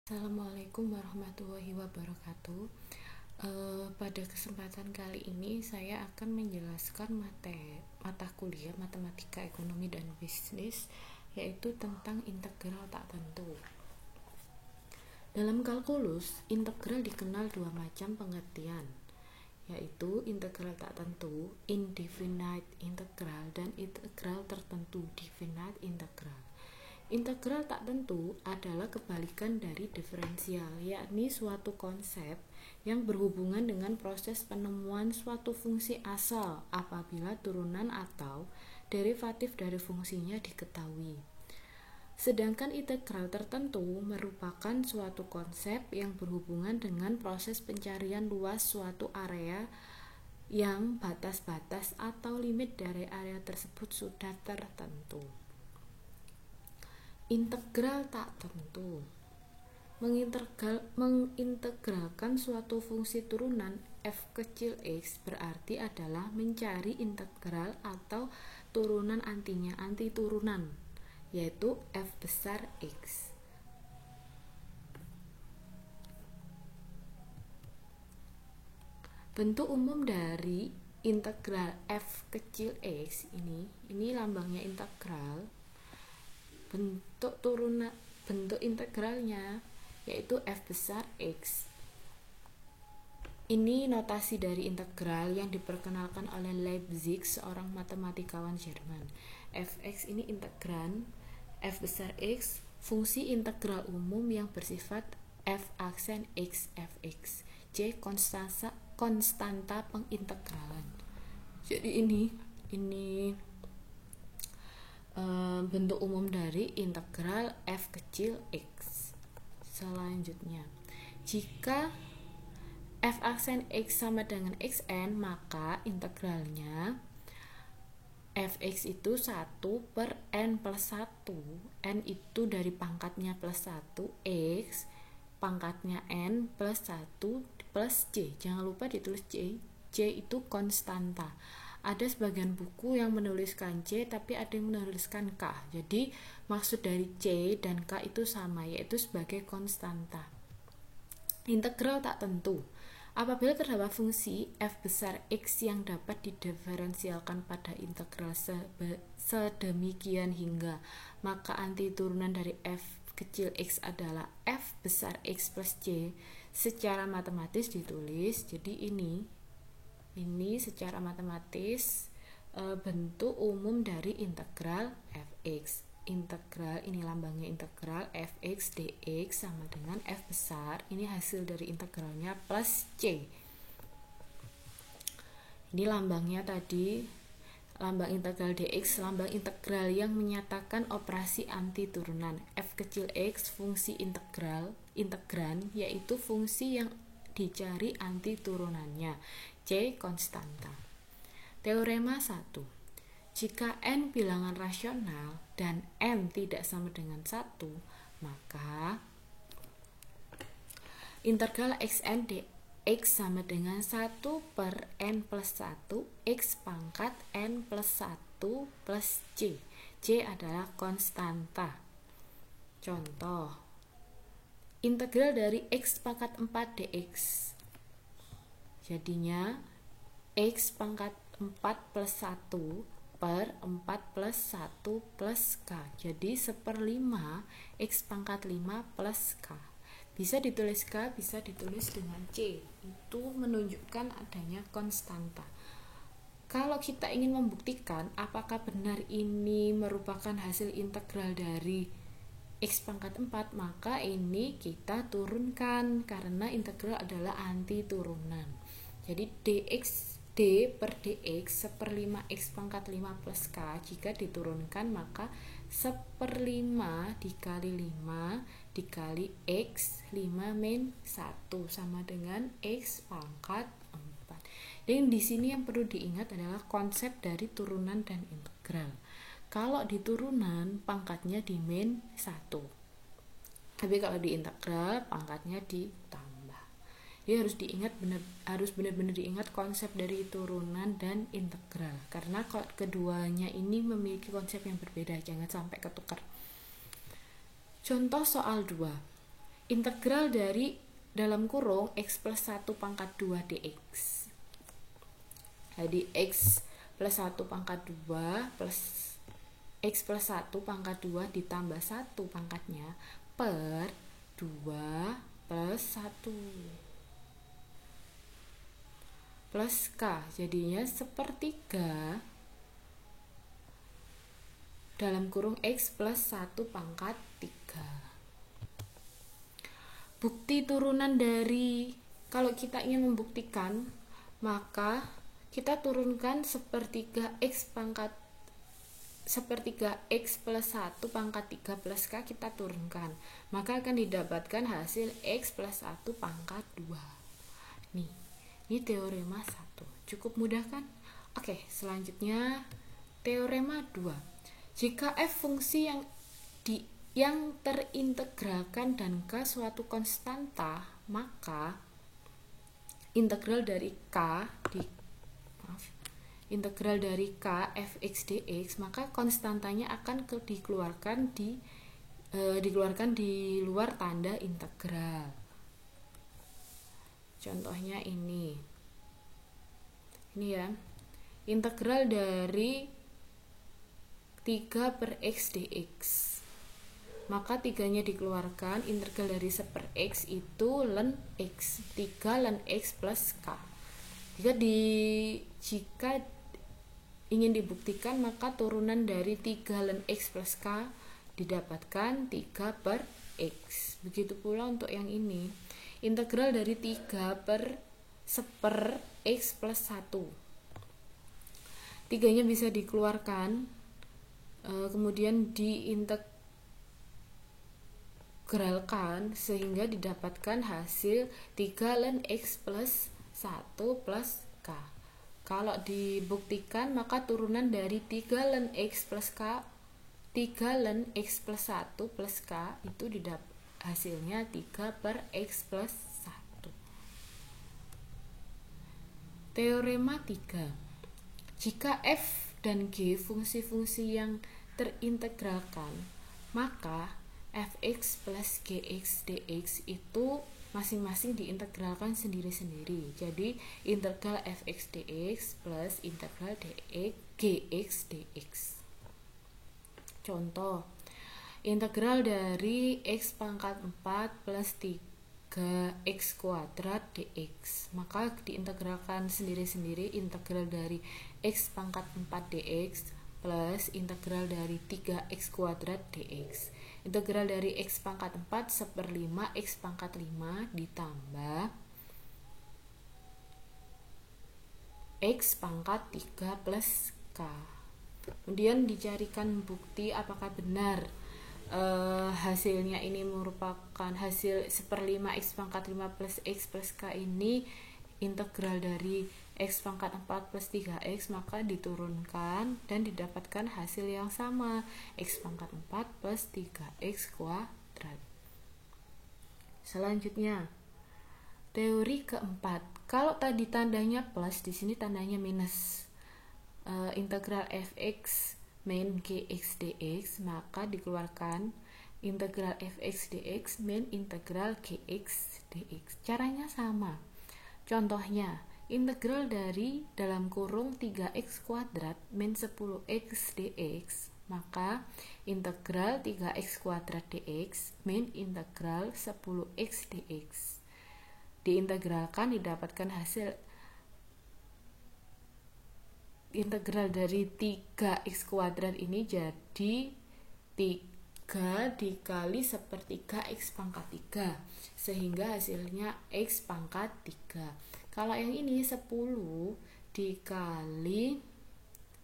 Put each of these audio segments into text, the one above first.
Assalamualaikum warahmatullahi wabarakatuh. Pada kesempatan kali ini saya akan menjelaskan mata kuliah Matematika Ekonomi dan Bisnis, yaitu tentang integral tak tentu. Dalam kalkulus, integral dikenal dua macam pengertian, yaitu integral tak tentu (indefinite integral) dan integral tertentu (definite integral). Integral tak tentu adalah kebalikan dari diferensial, yakni suatu konsep yang berhubungan dengan proses penemuan suatu fungsi asal apabila turunan atau derivatif dari fungsinya diketahui. Sedangkan integral tertentu merupakan suatu konsep yang berhubungan dengan proses pencarian luas suatu area yang batas-batas atau limit dari area tersebut sudah tertentu. Integral tak tentu mengintegralkan suatu fungsi turunan f kecil x berarti adalah mencari integral atau turunan antinya, anti turunan, yaitu f besar x. Bentuk umum dari integral f kecil x ini lambangnya integral. Bentuk integralnya yaitu f besar x. Ini notasi dari integral yang diperkenalkan oleh Leibniz, seorang matematikawan Jerman. Fx ini integran f besar x, fungsi integral umum yang bersifat f aksen x fx. C konstanta pengintegralan. Jadi ini bentuk umum dari integral f kecil x. Selanjutnya, jika f aksen x sama dengan xn, maka integralnya fx itu 1 per n plus 1. N itu dari pangkatnya plus 1, x pangkatnya n plus 1 plus c. Jangan lupa ditulis c. C itu konstanta. Ada sebagian buku yang menuliskan C, tapi ada yang menuliskan K. Jadi maksud dari C dan K itu sama, yaitu sebagai konstanta. Integral tak tentu. Apabila terdapat fungsi f besar x yang dapat didiferensialkan pada integral sedemikian hingga, maka anti turunan dari f kecil x adalah f besar x plus c. Secara matematis ditulis, jadi ini secara matematis bentuk umum dari integral fx. Integral ini lambangnya integral fx dx sama dengan f besar, ini hasil dari integralnya, plus c. Ini lambangnya tadi, lambang integral dx, lambang integral yang menyatakan operasi anti turunan. F kecil x fungsi integran, yaitu fungsi yang dicari anti turunannya. C konstanta. Teorema 1. Jika n bilangan rasional dan n tidak sama dengan 1, maka integral xn dx sama dengan 1 per n plus 1 x pangkat n plus 1 plus c. C adalah konstanta. Contoh, integral dari x pangkat 4 dx. Jadinya x pangkat 4 plus 1 per 4 plus 1 plus k. Jadi 1/5 x pangkat 5 plus k. Bisa ditulis k, bisa ditulis dengan c. Itu menunjukkan adanya konstanta. Kalau kita ingin membuktikan apakah benar ini merupakan hasil integral dari x pangkat 4, maka ini kita turunkan karena integral adalah anti turunan. Jadi d per dx 1/5 x pangkat 5 plus k, jika diturunkan maka 1/5 dikali 5 dikali x 5 min 1 sama dengan x pangkat 4. Dan di sini yang perlu diingat adalah konsep dari turunan dan integral. Kalau di turunan pangkatnya di min 1, tapi kalau di integral pangkatnya ditambah. Jadi harus benar-benar diingat konsep dari turunan dan integral, karena keduanya ini memiliki konsep yang berbeda, jangan sampai ketukar. Contoh soal 2. integral dari dalam kurung x plus 1 pangkat 2 dx. Jadi x plus 1 pangkat 2 plus x plus 1 pangkat 2 ditambah 1 pangkatnya per 2 plus 1 plus k, jadinya sepertiga dalam kurung x plus 1 pangkat 3. Bukti turunan dari, kalau kita ingin membuktikan, maka kita turunkan sepertiga x plus 1 pangkat 3 plus k, kita turunkan, maka akan didapatkan hasil x plus 1 pangkat 2. Nih, ini teorema 1. Cukup mudah kan? Oke, selanjutnya teorema 2. Jika f fungsi yang terintegralkan dan k suatu konstanta, maka integral dari k fx dx, maka konstantanya akan dikeluarkan di luar tanda integral. Contohnya ini ya, integral dari 3 per x dx, maka 3-nya dikeluarkan, integral dari 1 per x itu ln x, 3 ln x plus k. Jika ingin dibuktikan, maka turunan dari 3 ln x plus k didapatkan 3 per x. Begitu pula untuk yang ini, integral dari 3 per 1 x plus 1, 3-nya bisa dikeluarkan, kemudian diintegralkan sehingga didapatkan hasil 3 ln x plus 1 plus k. Kalau dibuktikan, maka turunan dari 3 ln x plus k, 3 ln x plus 1 plus k itu hasilnya 3 per x plus 1. Teorema 3. Jika f dan g fungsi-fungsi yang terintegralkan, maka fx plus gx dx itu masing-masing diintegralkan sendiri-sendiri. Jadi integral fx dx plus integral gx dx. Contoh, integral dari x pangkat 4 plus 3x kuadrat dx, maka diintegralkan sendiri-sendiri integral dari x pangkat 4 dx plus integral dari 3x kuadrat dx. Integral dari x pangkat 4 1/5 x pangkat 5 ditambah x pangkat 3 plus k. Kemudian dicarikan bukti apakah benar hasilnya ini merupakan hasil 1/5 x pangkat 5 plus x plus k ini integral dari x pangkat 4 plus 3x, maka diturunkan dan didapatkan hasil yang sama, x pangkat 4 plus 3x kuadrat. Selanjutnya, teori keempat. Kalau tadi tandanya plus, di sini tandanya minus. Integral fx min gx dx, maka dikeluarkan integral fx dx min integral gx dx. Caranya sama. Contohnya, integral dari dalam kurung 3x kuadrat min 10x dx, maka integral 3x kuadrat dx min integral 10x dx. Diintegralkan didapatkan hasil integral dari 3x kuadrat ini jadi 3 dikali 1/3 x pangkat 3, sehingga hasilnya x pangkat 3. Kalau yang ini 10 dikali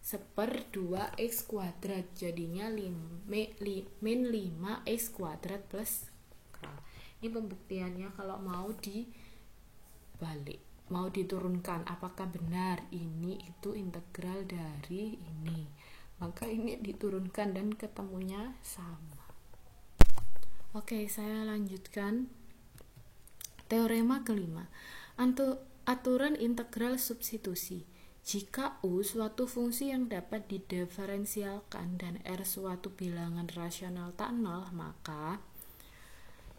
1/2 x kuadrat, jadinya min 5x kuadrat plus k. Ini pembuktiannya kalau mau dibalik, mau diturunkan, apakah benar ini itu integral dari ini, maka ini diturunkan dan ketemunya sama. Oke, saya lanjutkan teorema kelima. Aturan integral substitusi. Jika U suatu fungsi yang dapat didiferensialkan dan R suatu bilangan rasional tak nol, maka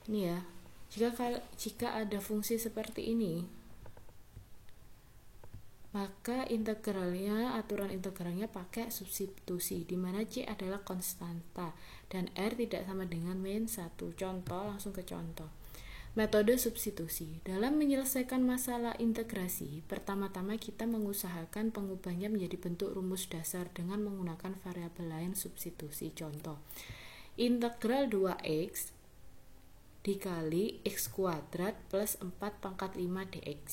ini ya, Jika ada fungsi seperti ini, maka aturan integralnya pakai substitusi, di mana C adalah konstanta dan R tidak sama dengan min 1. Contoh, langsung ke contoh. Metode substitusi. Dalam menyelesaikan masalah integrasi, pertama-tama kita mengusahakan pengubahnya menjadi bentuk rumus dasar dengan menggunakan variabel lain substitusi. Contoh, integral 2x dikali x kuadrat plus 4 pangkat 5 dx.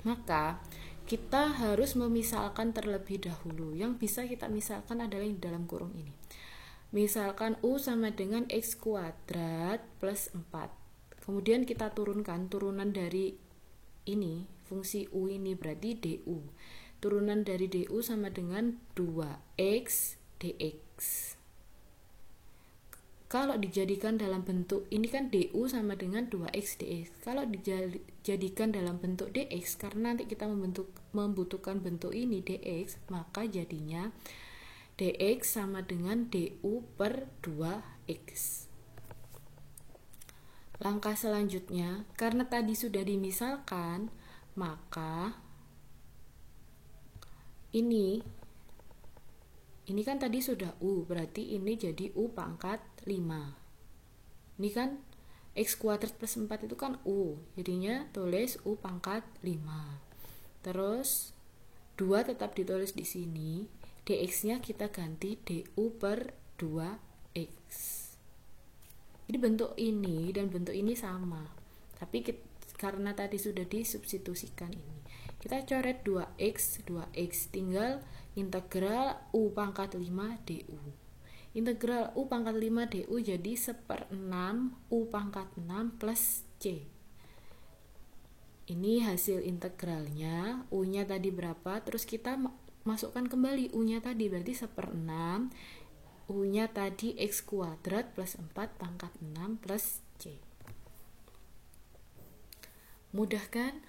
Maka kita harus memisalkan terlebih dahulu. Yang bisa kita misalkan adalah yang di dalam kurung ini. Misalkan U sama dengan x kuadrat plus 4. Kemudian kita turunkan turunan dari ini, fungsi U ini berarti du. Turunan dari du sama dengan 2x dx. Kalau dijadikan dalam bentuk, ini kan du sama dengan 2x dx. Kalau dijadikan dalam bentuk dx, karena nanti kita membutuhkan bentuk ini dx, maka jadinya dx sama dengan du per 2x. Langkah selanjutnya, karena tadi sudah dimisalkan, maka ini kan tadi sudah U, berarti ini jadi U pangkat 5. Ini kan X kuadrat plus 4 itu kan U, jadinya tulis U pangkat 5. Terus 2 tetap ditulis di sini, dx-nya kita ganti du per 2x. Jadi bentuk ini dan bentuk ini sama, tapi karena tadi sudah disubstitusikan ini, kita coret 2x, tinggal integral U pangkat 5 du. Integral U pangkat 5 du jadi 1/6 U pangkat 6 plus C. Ini hasil integralnya, U-nya tadi berapa, terus kita masukkan kembali U-nya tadi, berarti 1/6 U-nya tadi x kuadrat plus 4 pangkat 6 plus C. Mudah kan?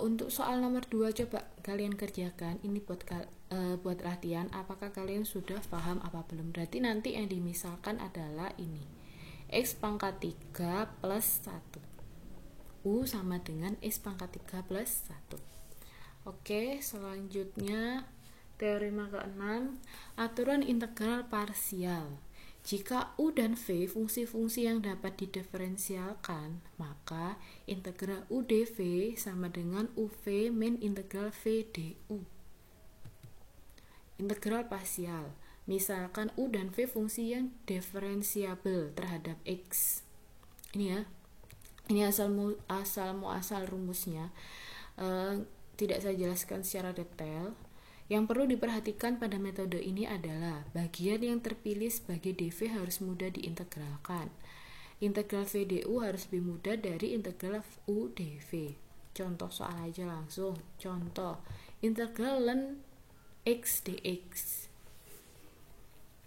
Untuk soal nomor 2 coba kalian kerjakan. Ini buat latihan. Apakah kalian sudah paham apa belum? Berarti nanti yang dimisalkan adalah ini, x pangkat 3 plus 1. U sama dengan x pangkat 3 plus 1. Oke, selanjutnya teorema ke-6, aturan integral parsial. Jika U dan V fungsi-fungsi yang dapat didiferensialkan, maka integral U dV sama dengan UV min integral V du. Integral parsial. Misalkan U dan V fungsi yang diferensiabel terhadap X. Ini ya. Ini asal muasal rumusnya. Tidak saya jelaskan secara detail. Yang perlu diperhatikan pada metode ini adalah bagian yang terpilih sebagai dV harus mudah diintegralkan. Integral V du harus lebih mudah dari integral U dV. Contoh soal aja langsung. Contoh, integral ln x dx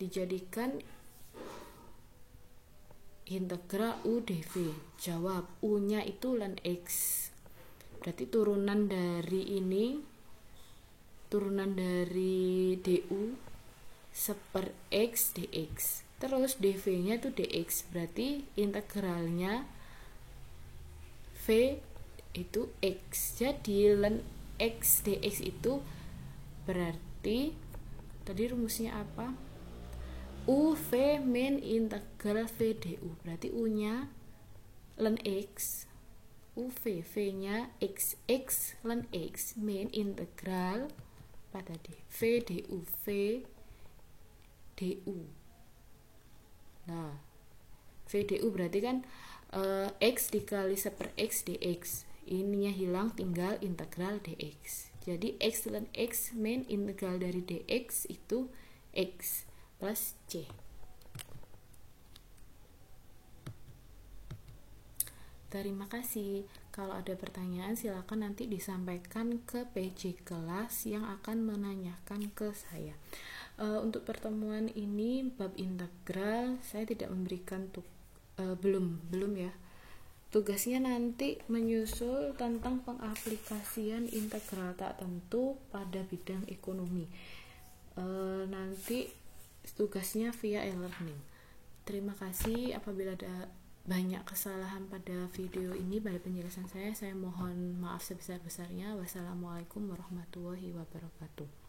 dijadikan integral U dV. Jawab, U-nya itu ln x. Berarti turunan dari du 1/x dx. Terus dv-nya itu dx, berarti integralnya v itu x. Jadi ln x dx itu berarti tadi rumusnya apa? UV min integral v du. Berarti U-nya ln x, UV, V-nya x ln x min integral apa tadi? V du, V du. Nah, V du berarti kan x dikali 1/x dx. Ininya hilang, tinggal integral dx. Jadi x ln x min integral dari dx itu x plus c. Terima kasih. Kalau ada pertanyaan silakan nanti disampaikan ke PJ kelas yang akan menanyakan ke saya. Untuk pertemuan ini bab integral saya tidak memberikan belum ya. Tugasnya nanti menyusul tentang pengaplikasian integral tak tentu pada bidang ekonomi. Nanti tugasnya via e-learning. Terima kasih. Apabila ada banyak kesalahan pada video ini, pada penjelasan saya mohon maaf sebesar-besarnya. Wassalamualaikum warahmatullahi wabarakatuh.